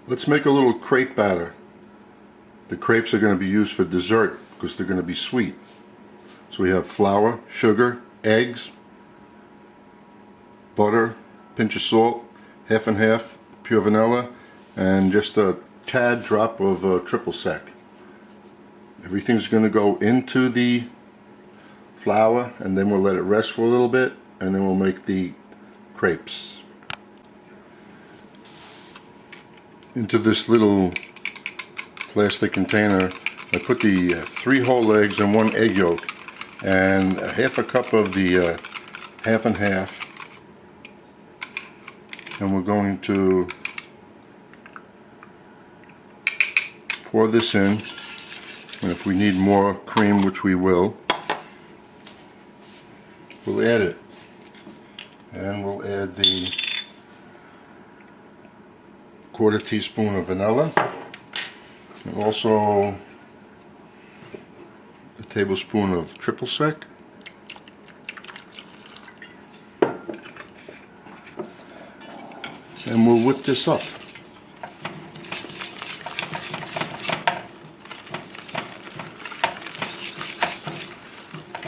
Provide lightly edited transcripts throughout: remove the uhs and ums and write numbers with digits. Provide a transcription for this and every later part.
Let's make a little crepe batter. The crepes are going to be used for dessert because they're going to be sweet. So we have flour, sugar, eggs, butter, pinch of salt, half and half, pure vanilla, and just a tad drop of triple sec. Everything's going to go into the flour, and then we'll let it rest for a little bit, and then we'll make the crepes. Into this little plastic container I put the 3 whole eggs and 1 egg yolk and half a cup of the half and half, and we're going to pour this in, and if we need more cream, which we will, we'll add it. And we'll add the 1/4 teaspoon of vanilla, and also a tablespoon of triple sec, and we'll whip this up.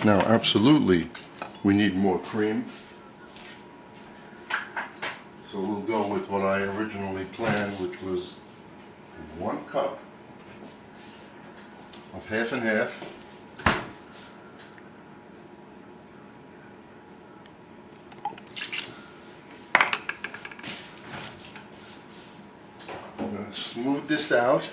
Now absolutely we need more cream, so we'll go with what I originally planned, which was 1 cup of half and half, I'm going to smooth this out.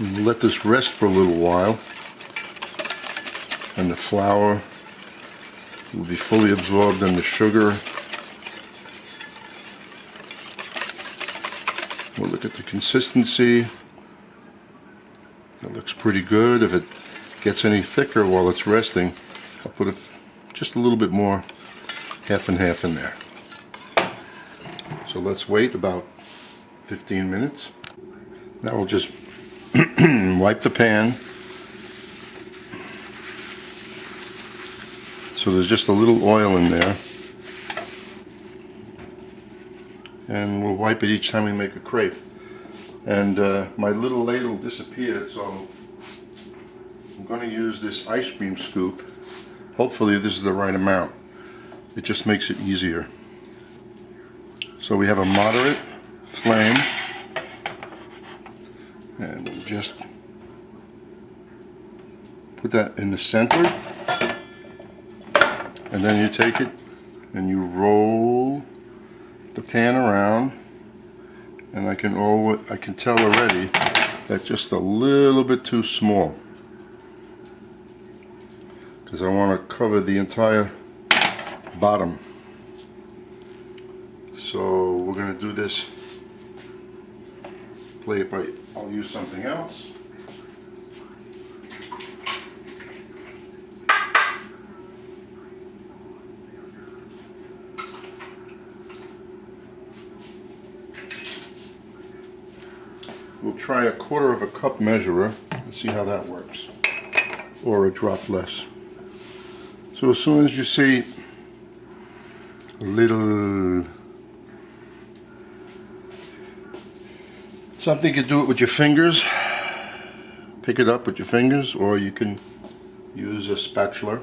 And we'll let this rest for a little while, and the flour will be fully absorbed in the sugar. We'll look at the consistency. That looks pretty good. If it gets any thicker while it's resting, I'll put just a little bit more half and half in there. So let's wait about 15 minutes. Now we'll just wipe the pan so there's just a little oil in there, and we'll wipe it each time we make a crepe. And my little ladle disappeared, so I'm going to use this ice cream scoop. Hopefully this is the right amount. It just makes it easier. So we have a moderate flame, and we'll just put that in the center, and then you take it and you roll the pan around, and I can tell already that's just a little bit too small, because I want to cover the entire bottom. So we're going to do this. Play it by, I'll use something else. We'll try a 1/4 cup measurer and see how that works, or a drop less. So as soon as you see a little something, you can do it with your fingers. Pick it up with your fingers, or you can use a spatula.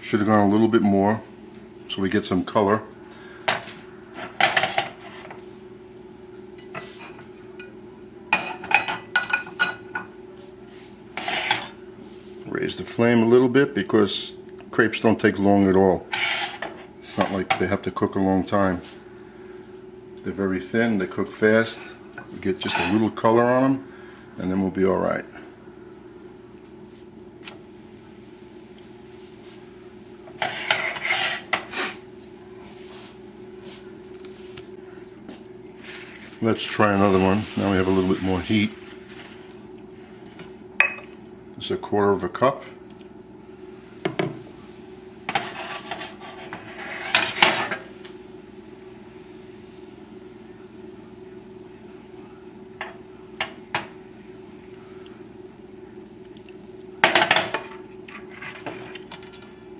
Should have gone a little bit more so we get some color. Raise the flame a little bit because crepes don't take long at all. It's not like they have to cook a long time. They're very thin, they cook fast. We get just a little color on them, and then we'll be all right. Let's try another one. Now we have a little bit more heat. This is 1/4 cup.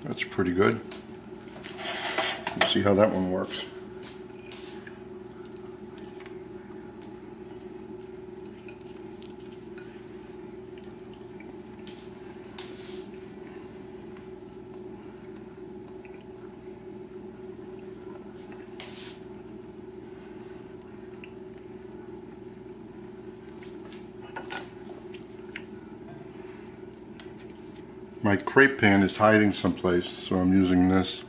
That's pretty good. Let's see how that one works. My crepe pan is hiding someplace, so I'm using this.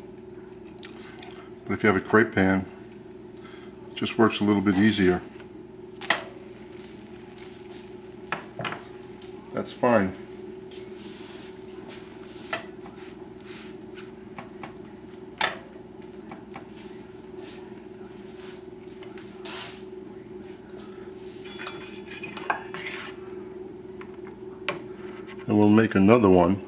But if you have a crepe pan, it just works a little bit easier. That's fine. And we'll make another one.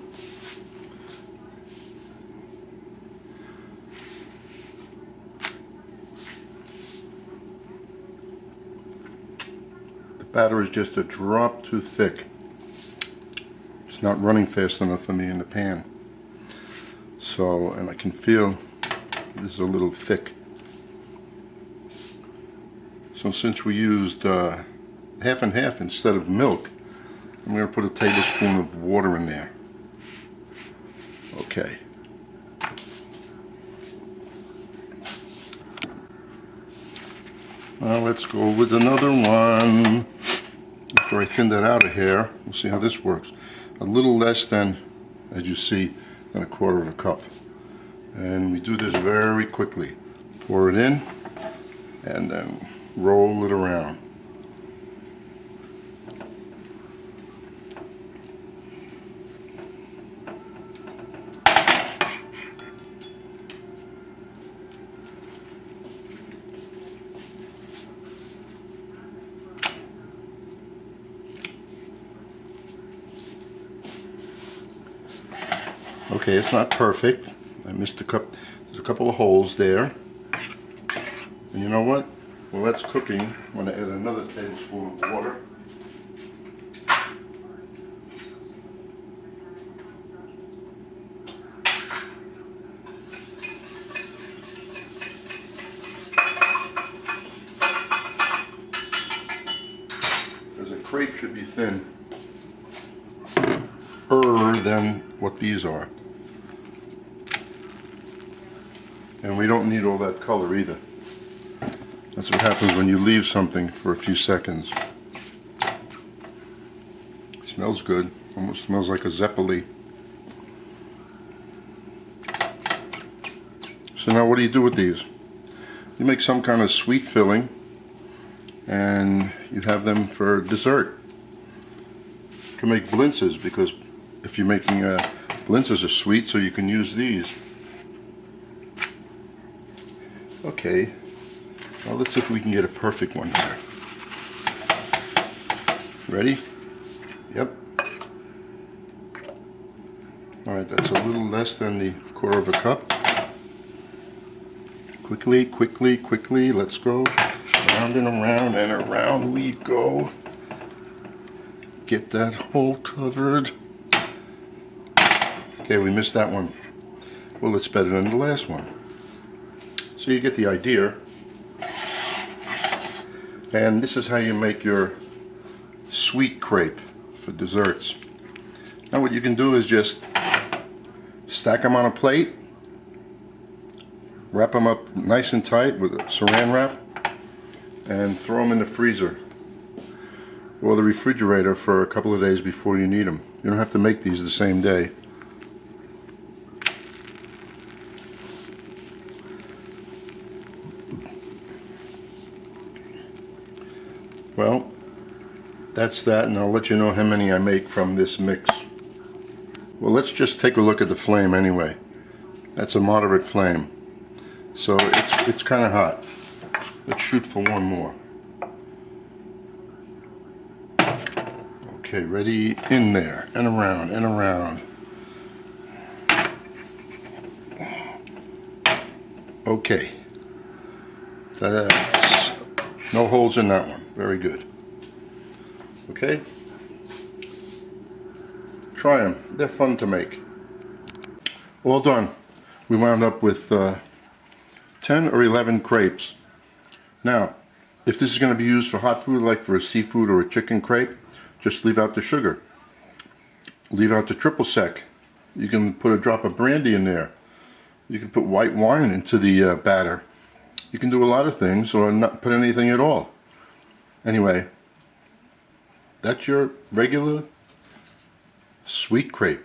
Batter is just a drop too thick. It's not running fast enough for me in the pan. So, and I can feel this is a little thick. So since we used half and half instead of milk, I'm going to put a tablespoon of water in there. Okay. Now let's go with another one. After I thin that out of here, we'll see how this works. A little less than, as you see, than 1/4 cup. And we do this very quickly. Pour it in and then roll it around. Okay, it's not perfect. I missed a cup. There's a couple of holes there. And you know what? While that's cooking, I'm going to add another tablespoon of water. Because a crepe should be thinner than what these are. And we don't need all that color either. That's what happens when you leave something for a few seconds. It smells good. Almost smells like a zeppoli. So now what do you do with these? You make some kind of sweet filling and you have them for dessert. You can make blintzes, because if you're making blintzes are sweet, so you can use these. Okay, well, let's see if we can get a perfect one here. Ready? Yep. Alright, that's a little less than the 1/4 cup. Quickly, quickly, quickly, let's go. Around and around we go. Get that hole covered. Okay, we missed that one. Well, it's better than the last one. So you get the idea. And this is how you make your sweet crepe for desserts. Now what you can do is just stack them on a plate, wrap them up nice and tight with a saran wrap, and throw them in the freezer or the refrigerator for a couple of days before you need them. You don't have to make these the same day. Well, that's that, and I'll let you know how many I make from this mix. Well, let's just take a look at the flame anyway. That's a moderate flame, so it's kind of hot. Let's shoot for one more. Okay, ready, in there, and around, and around. Okay. That's no holes in that one. Very good. Okay. Try them. They're fun to make. All done. We wound up with 10 or 11 crepes. Now, if this is going to be used for hot food, like for a seafood or a chicken crepe, just leave out the sugar. Leave out the triple sec. You can put a drop of brandy in there. You can put white wine into the batter. You can do a lot of things, or not put anything at all. Anyway, that's your regular sweet crepe.